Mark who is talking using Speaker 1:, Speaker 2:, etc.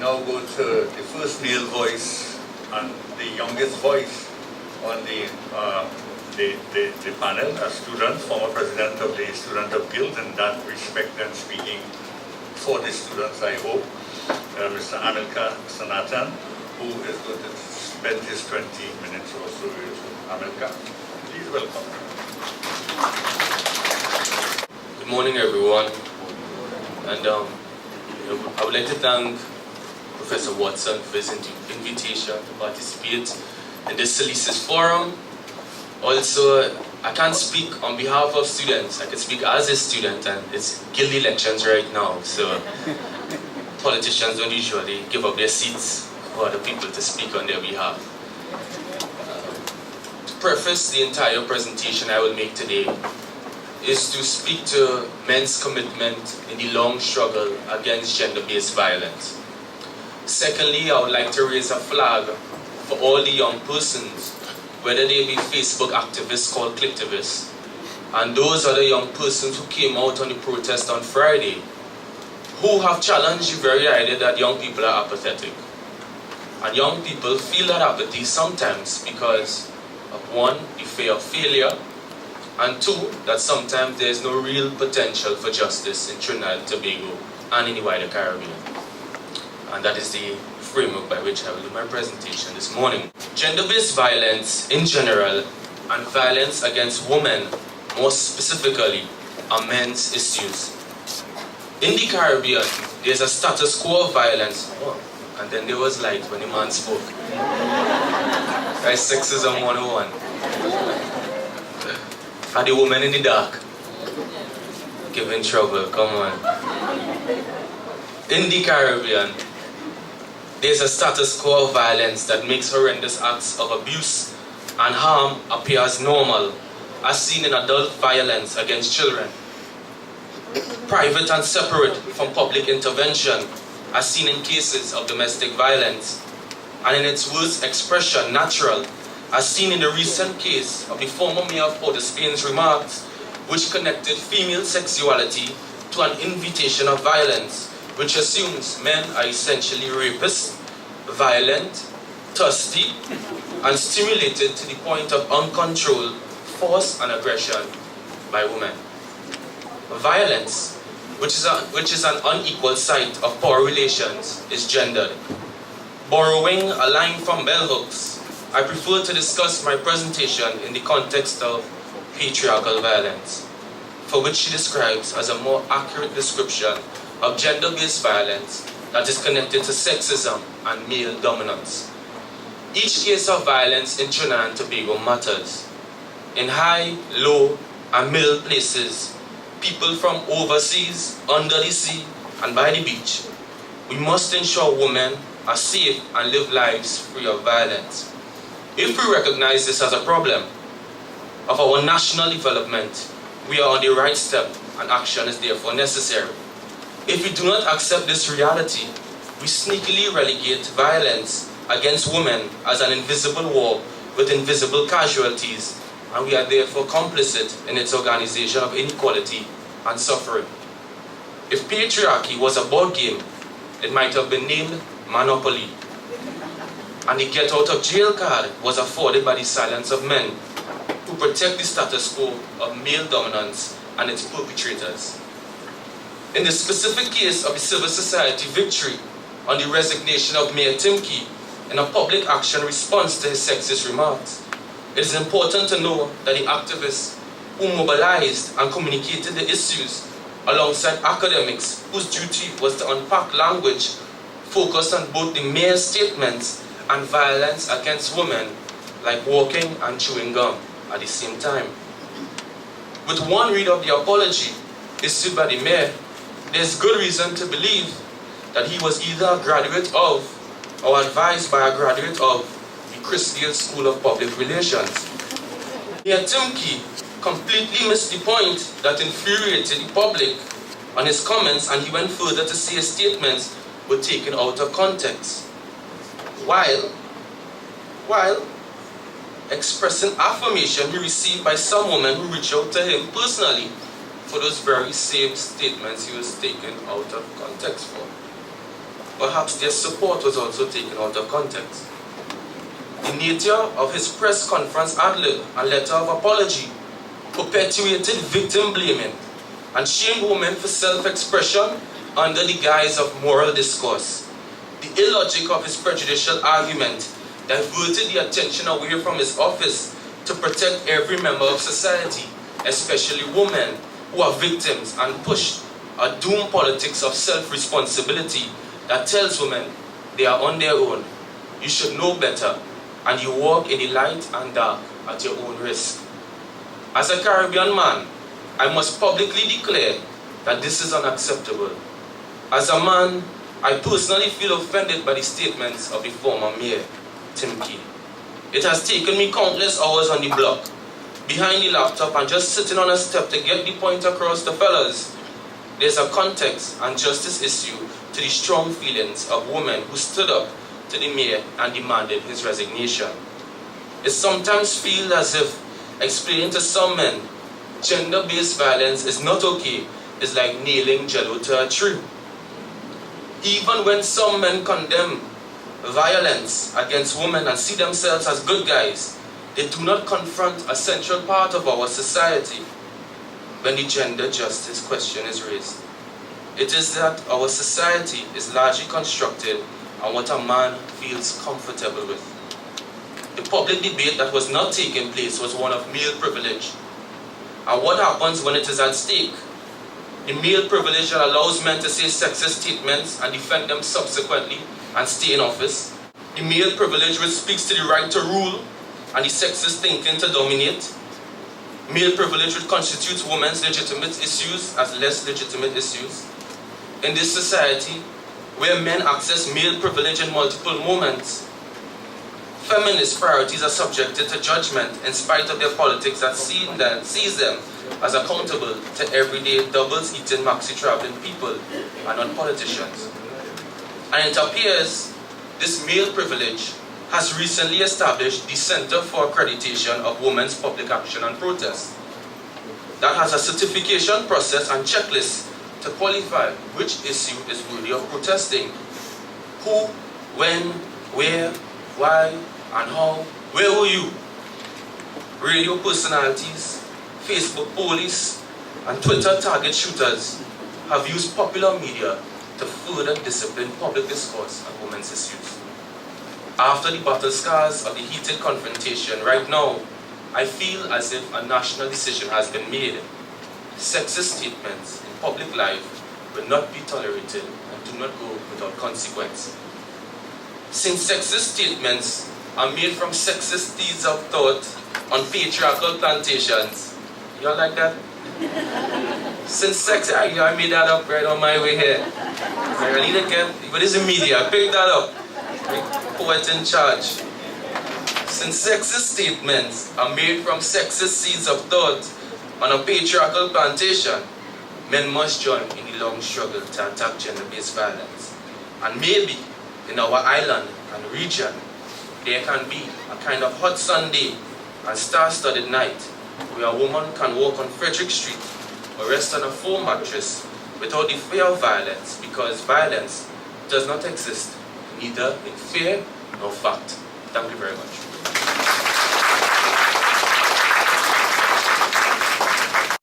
Speaker 1: now go to the first male voice and the youngest voice on the panel, a student, former president of the Student of Guild, in that respect, and speaking for the students, I hope, Mr. Amilcar Sanatan, who is going to spend his 20 minutes or so with Amilcar. Please welcome.
Speaker 2: Good morning, everyone. And I would like to thank Professor Watson for his invitation to participate in this SALISES forum. Also, I can't speak on behalf of students. I can speak as a student, and it's guild elections right now, so politicians don't usually give up their seats for other people to speak on their behalf. To preface the entire presentation I will make today is to speak to men's commitment in the long struggle against gender-based violence. Secondly, I would like to raise a flag for all the young persons, whether they be Facebook activists called clicktivists, and those other young persons who came out on the protest on Friday, who have challenged the very idea that young people are apathetic. And young people feel that apathy sometimes because of one, the fear of failure, and two, that sometimes there is no real potential for justice in Trinidad and Tobago and in the wider Caribbean. And that is the framework by which I will do my presentation this morning. Gender-based violence in general and violence against women more specifically are men's issues. In the Caribbean, there's a status quo of violence. Oh, and then there was light when the man spoke. That's sexism 101. And the woman in the dark giving trouble, come on. In the Caribbean, there's a status quo of violence that makes horrendous acts of abuse and harm appear as normal, as seen in adult violence against children. Private and separate from public intervention, as seen in cases of domestic violence, and in its worst expression, natural, as seen in the recent case of the former mayor of Port of Spain's remarks, which connected female sexuality to an invitation of violence, which assumes men are essentially rapists, violent, thirsty, and stimulated to the point of uncontrolled force and aggression by women. Violence, which is an unequal site of power relations, is gendered. Borrowing a line from bell hooks, I prefer to discuss my presentation in the context of patriarchal violence, for which she describes as a more accurate description of gender-based violence that is connected to sexism and male dominance. Each case of violence in Trinidad and Tobago matters. In high, low, and middle places, people from overseas, under the sea, and by the beach, we must ensure women are safe and live lives free of violence. If we recognize this as a problem of our national development, we are on the right step and action is therefore necessary. If we do not accept this reality, we sneakily relegate violence against women as an invisible war with invisible casualties, and we are therefore complicit in its organization of inequality and suffering. If patriarchy was a board game, it might have been named Monopoly, and the get out of jail card was afforded by the silence of men who protect the status quo of male dominance and its perpetrators. In the specific case of the civil society victory on the resignation of Mayor Timke in a public action response to his sexist remarks, it is important to know that the activists who mobilized and communicated the issues alongside academics whose duty was to unpack language focused on both the mayor's statements and violence against women, like walking and chewing gum at the same time. With one read of the apology issued by the mayor, there's good reason to believe that he was either a graduate of or advised by a graduate of the Christian School of Public Relations. Mayor Timke completely missed the point that infuriated the public on his comments, and he went further to say his statements were taken out of context, while expressing affirmation he received by some women who reached out to him personally for those very same statements he was taken out of context for. perhaps their support was also taken out of context. The nature of his press conference ad-lib and letter of apology perpetuated victim blaming and shamed women for self-expression under the guise of moral discourse. The illogic of his prejudicial argument diverted the attention away from his office to protect every member of society, especially women who are victims, and pushed a doomed politics of self-responsibility that tells women they are on their own, you should know better, and you walk in the light and dark at your own risk. As a Caribbean man, I must publicly declare that this is unacceptable. As a man, I personally feel offended by the statements of the former mayor, Tim Key. It has taken me countless hours on the block, behind the laptop and just sitting on a step to get the point across to fellas. There's a context and justice issue to the strong feelings of women who stood up to the mayor and demanded his resignation. It sometimes feels as if explaining to some men gender-based violence is not okay is like nailing jello to a tree. Even when some men condemn violence against women and see themselves as good guys, they do not confront a central part of our society when the gender justice question is raised. It is that our society is largely constructed on what a man feels comfortable with. The public debate that was not taking place was one of male privilege. And what happens when it is at stake? The male privilege that allows men to say sexist statements and defend them subsequently and stay in office. The male privilege which speaks to the right to rule and the sexist thinking to dominate. Male privilege which constitutes women's legitimate issues as less legitimate issues. In this society, where men access male privilege in multiple moments, feminist priorities are subjected to judgment in spite of their politics that sees them as accountable to everyday doubles-eating, maxi-traveling people and not politicians. And it appears this male privilege has recently established the Center for Accreditation of Women's Public Action and Protest. That has a certification process and checklist to qualify which issue is worthy of protesting. Who, when, where, why, and how. Where were you? Radio personalities, Facebook police, and Twitter target shooters have used popular media to further discipline public discourse on women's issues. After the battle scars of the heated confrontation, right now, I feel as if a national decision has been made. Sexist statements in public life will not be tolerated and do not go without consequence. Since sexist statements are made from sexist seeds of thought on patriarchal plantations, you all like that? Since sex, I made that up right on my way here. I need to get, but it's the media, pick that up. Poet in charge. Since sexist statements are made from sexist seeds of thought on a patriarchal plantation, men must join in the long struggle to attack gender-based violence. And maybe in our island and region, there can be a kind of hot Sunday and star-studded night where a woman can walk on Frederick Street or rest on a foam mattress without the fear of violence, because violence does not exist, neither in fear nor fact. Thank you very much.